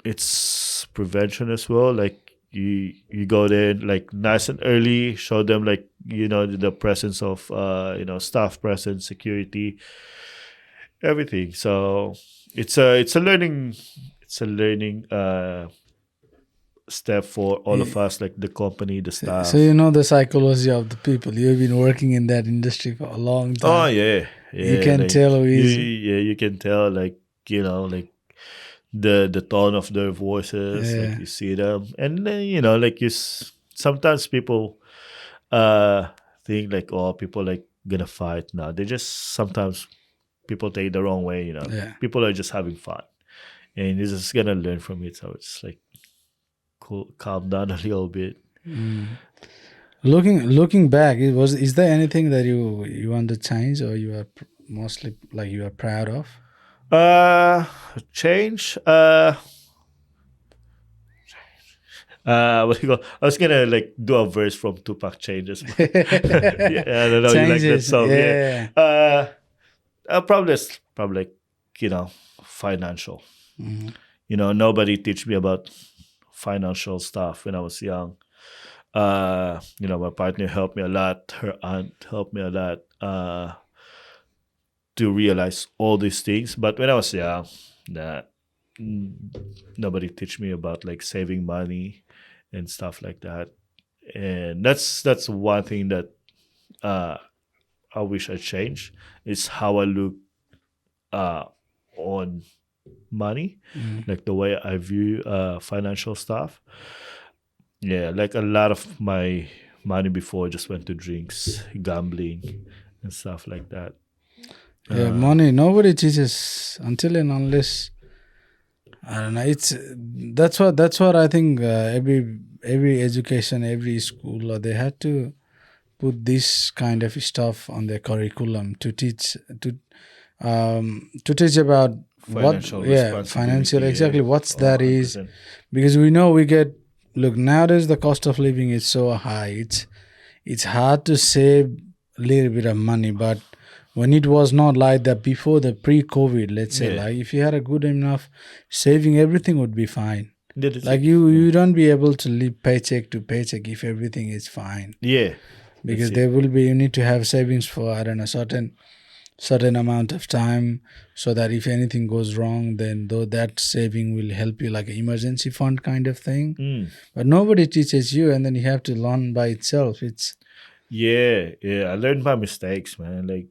it's prevention as well. Like you go there like nice and early, show them like the presence of staff presence, security, everything. So it's a learning step for all of us, like the company, the So staff. you know the psychology of the people. You've been working in that industry for a long Oh time. yeah, You yeah. can Like tell who you, is. yeah, you can tell, like like the tone of their voices, like Yeah, you see them, and then like sometimes people uh think like, oh, people like gonna fight. No, they just sometimes people take it the wrong way. yeah. People are just having fun, and you're just gonna learn from it. So it's like cool, calm down a little bit. Mm. Looking back, is there anything that you want to change, or you are mostly like you are proud of? Uh, change. What do you call? I was gonna like do a verse from Tupac Changes, but yeah, I don't know. You like that Changes, song, yeah? yeah. Uh, probably like, financial. Mhm. Nobody teach me about financial stuff when I was young. My partner helped me a lot. Her aunt helped me a lot. To realize all these things. But when I was young, nah, mm, nobody teach me about like saving money and stuff like that. And that's one thing that uh, I wish I changed is how I look uh, on money, Mm. like the way I view financial stuff. Yeah, like a lot of my money before just went to drinks, gambling, and stuff like that. Yeah, Uh, money. Nobody teaches until and unless I don't know. It's that's what I think. Every education, every school, they had to put this kind of stuff on their curriculum to teach about what, Financial yeah, financial, responsibility, exactly yeah. what's Oh, that is, 100%. because we know we get, look, nowadays the cost of living is so high. It's hard to save a little bit of money, but when it was not like that before the pre-COVID, let's say, Yeah, like if you had a good enough saving, everything would be fine. that is Like it. you don't be able to live paycheck to paycheck if everything is fine, Yeah, that's because it. there will be, you need to have savings for, I don't know, certain amount of time, so that if anything goes wrong, then though that saving will help you, like an emergency fund kind of thing. Mm. But nobody teaches you, and then you have to learn by itself. It's Yeah. I learned my mistakes, man. Like,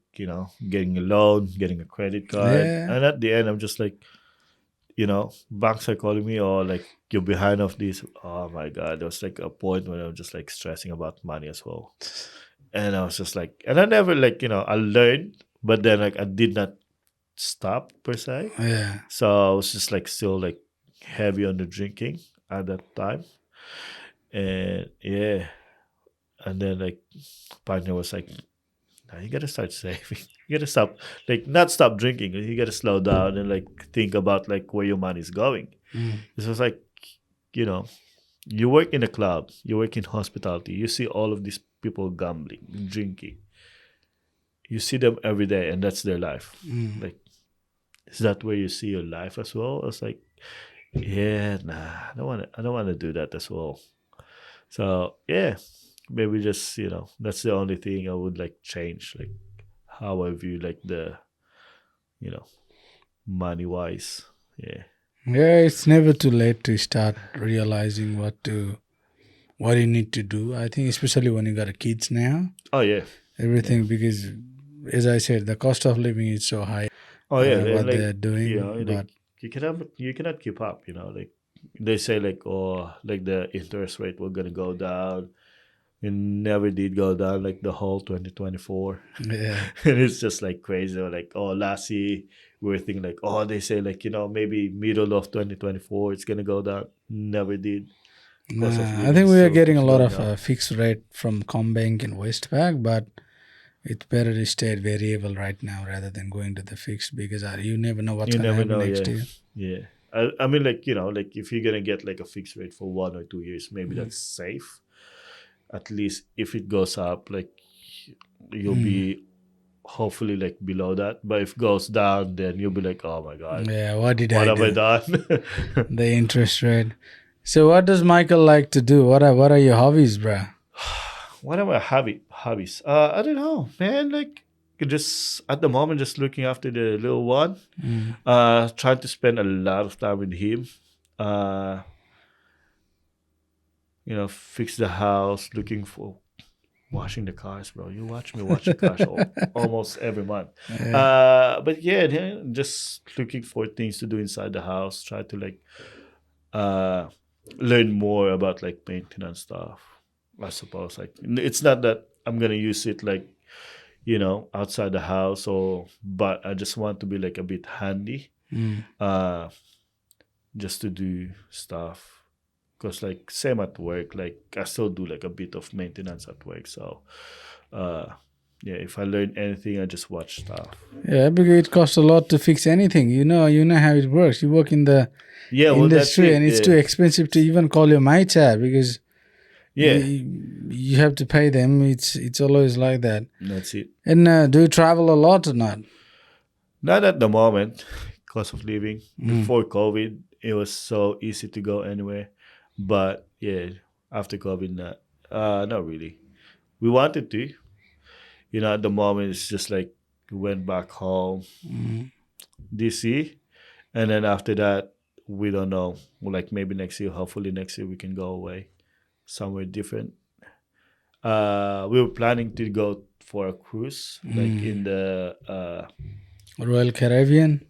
getting a loan, getting a credit card. yeah. And at the end, I'm just like, banks are calling me, or like, you're behind of this. Oh my God. There was like a point when I was just like stressing about money as well. And I was just like, and I never like, I learned, but then like I did not stop per se. Yeah. So I was just like still like heavy on the drinking at that time. And yeah. And then like partner was like, "Nah, you gotta start saving. You gotta stop, like not stop drinking. You gotta slow down and like think about like where your money's going." Mm. It was like, you know, you work in a club, you work in hospitality, you see all of these people gambling, drinking. You see them every day and that's their life. Mm. Like, is that where you see your life as well? I was like, yeah, nah, I don't wanna do that as well. So yeah, maybe just that's the only thing I would like change, like how I view like the you know money wise. Yeah. Yeah, it's never too late to start realizing what you need to do. I think especially when you got a kids now, Oh yeah. Yeah. everything, because as I said, the cost of living is so high. Oh yeah. And What they like are doing, like but you cannot keep up. Like they say like, oh, like the interest rate will gonna go down. It never did go down like the whole 2024. yeah, And it's just like crazy. Like, oh, last year we were thinking like, oh, they say like, maybe middle of 2024 it's gonna go down. Never did. Cost of nah, I living think we are still getting keeps a lot going of up. fixed rate from Combank and Westpac, but it's better to stay at variable right now rather than going to the fixed, because you never know what's You gonna never happen know, next yeah. year. Yeah. I mean like, like if you're gonna get like a fixed rate for 1 or 2 years, maybe Mm. that's safe. At least if it goes up, like you'll Mm. be hopefully like below that. But if it goes down, then you'll be like, oh my God, Yeah, what did what I have I do? done? The interest rate. So, what does Michael like to do? What are your hobbies, bruh? What are my hobbies? I don't know, man. Like just at the moment, just looking after the little one. Mm. Trying to spend a lot of time with him. Uh, fix the house, looking for washing the cars, bro. You watch me wash the cars almost every month. Yeah. But yeah, then just looking for things to do inside the house. Try to like uh, learn more about like maintenance stuff. I suppose like it's not that I'm gonna use it like outside the house, or but I just want to be like a bit handy, Mm. uh, just to do stuff. Because like same at work, like I still do like a bit of maintenance at work. So uh, yeah, if I learn anything, I just watch stuff. Yeah, because it costs a lot to fix anything. You know how it works. You work in the Yeah, well that's industry, it. and it's Yeah, too expensive to even call your mate chat because yeah, you have to pay them. It's always like that. that's it. And do you travel a lot or not? Not at the moment, cost of living. Mm. Before COVID, it was so easy to go anywhere. But yeah, after COVID, not really. We wanted to, at the moment, it's just like we went back home, Mm. DC, and then after that, we don't know. Like maybe next year, hopefully next year we can go away somewhere different. We were planning to go for a cruise, like Mm. in the Royal Caribbean.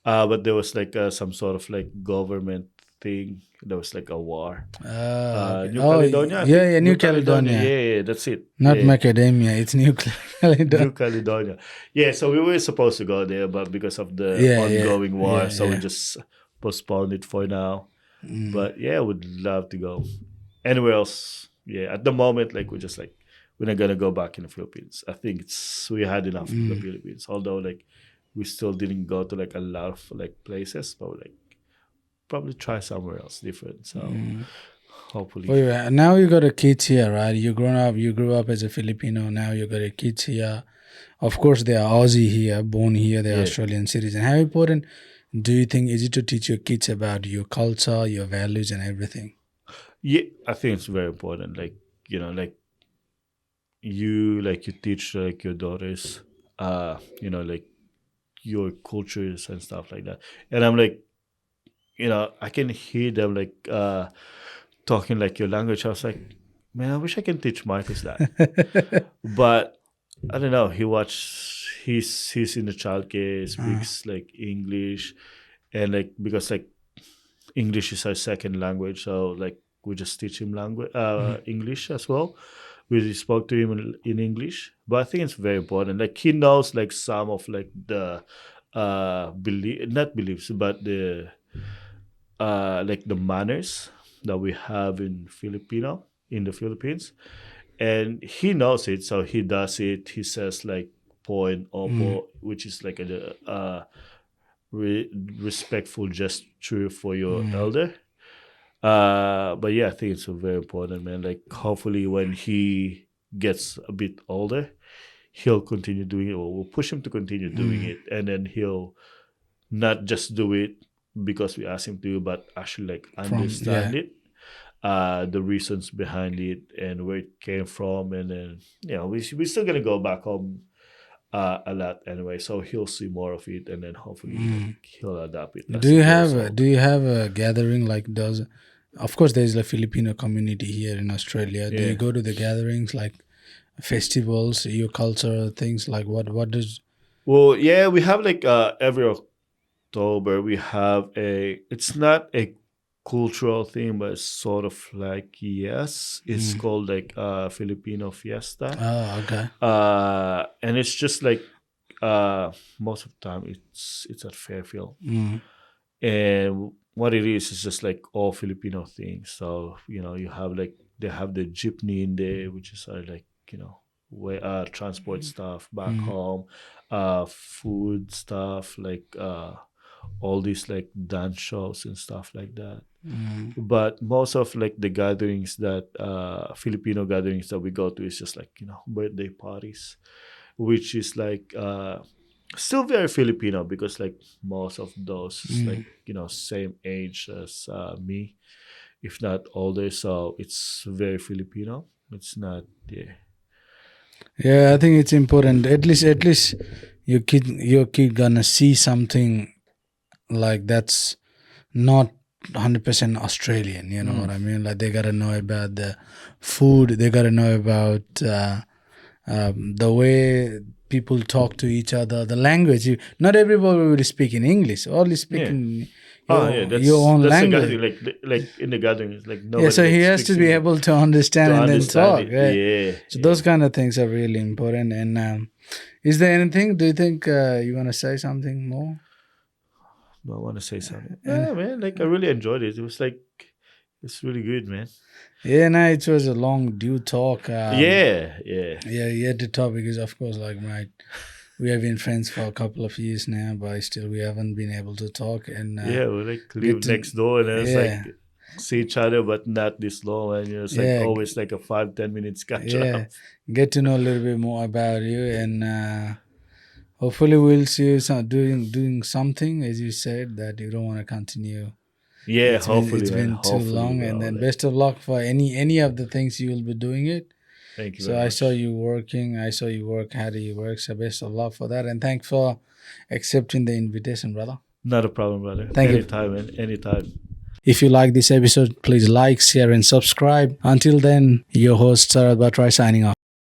but there was like some sort of like government thing. There was like a war. Ah, okay. New Oh, Caledonia, I yeah, think. yeah, New New Caledonia. Caledonia, Yeah, yeah, that's it. not Yeah, Macadamia. It's New New Caledonia. Caledonia. Yeah, so we were supposed to go there, but because of the Yeah, yeah, ongoing war, yeah, so we yeah. just postponed it for now. Mm. But yeah, would love to go anywhere else. Yeah, at the moment, like we're not gonna go back in the Philippines. I think we had enough in the Mm. Philippines. Although like we still didn't go to like a lot of like places, but like probably try somewhere else different. So Mm. hopefully, Wait, wait, now you got a kids here, right? You grew up as a Filipino. Now you got a kids here. Of course, they are Aussie here, born here. They are yeah, Australian citizen. How important do you think is it to teach your kids about your culture, your values, and everything? yeah. I think it's very important. Like like you teach like your daughters, like your cultures and stuff like that. And I'm like, I can hear them like talking like your language. I was like, man, I wish I can teach Marcus that. But I don't know. He's in the childcare, Uh, speaks like English, and like because like English is our second language, so like we just teach him language mm, English as well. We spoke to him in English, but I think it's very important. Like he knows like some of like the belief, not beliefs, but the like the manners that we have in the Philippines, and he knows it, so he does it. He says like po and mm, opo, which is like a re- respectful gesture for your mm, elder. But yeah, I think it's very important, man. Like hopefully when he gets a bit older, he'll continue doing it, or we'll push him to continue doing mm, it, and then he'll not just do it because we ask him to, but actually like yeah. understand it, the reasons behind it and where it came from, and then we're still gonna go back home a lot anyway, so he'll see more of it, and then hopefully like Mm. he'll adapt it Do as he you grows have old. do you have a gathering like does? Of course, there is a Filipino community here in Australia. Do you Yeah. go to the gatherings like festivals, your culture things like what does? Well, yeah, we have like every October we have a. It's not a cultural thing, but it's sort of like yes, it's Mm. called like Filipino Fiesta, Oh, okay. and it's just like most of the time it's at Fairfield, Mm. and what it is just like all Filipino things. So you have like they have the jeepney in there, which is like where transport stuff back Mm. home, food stuff like all these like dance shows and stuff like that. Mm. But most of like the gatherings that Filipino gatherings that we go to is just like birthday parties, which is like still very Filipino because like most of those is like Mm. same age as me, if not older. So it's very Filipino. It's not, yeah. Yeah, I think it's important. At least your kid gonna see something like that's not 100% Australian. You know what I mean? Like they gotta know about the food. They gotta know about the way people talk to each other, the language. Not everybody will speak in English. Only speak in your own that's language. the gathering. Like in the gathering, it's like Yeah, nobody. so he like, has speaks to be English able to understand to and then understand talk. it. Right? Yeah. So those kind of things are really important. And is there anything? Do you think you want to say something more? I want to say something. Yeah, man. Like I really enjoyed it. It was like it's really good, man. Yeah, no, it was a long due talk. Yeah. Yeah, you had to talk because, of course, like we have been friends for a couple of years now, but still we haven't been able to talk. And Yeah, we like live to- next door, and then it's yeah. like see each other, but not this long. And it's like Yeah. always like a 5-10 minutes catch Yeah, up. get to know a little bit more about you, and hopefully we'll see you doing something, as you said, that you don't want to continue. Yeah, It's hopefully, been man. too Hopefully, long, bro. and then Like, best of luck for any of the things you will be doing it. thank you So very I much. saw you working. I saw you work. How do you work? So best of luck for that, and thanks for accepting the invitation, brother. Not a problem, brother. Thank you. Anytime, man. Anytime. If you like this episode, please like, share, and subscribe. Until then, your host Sarad Bhattarai signing off.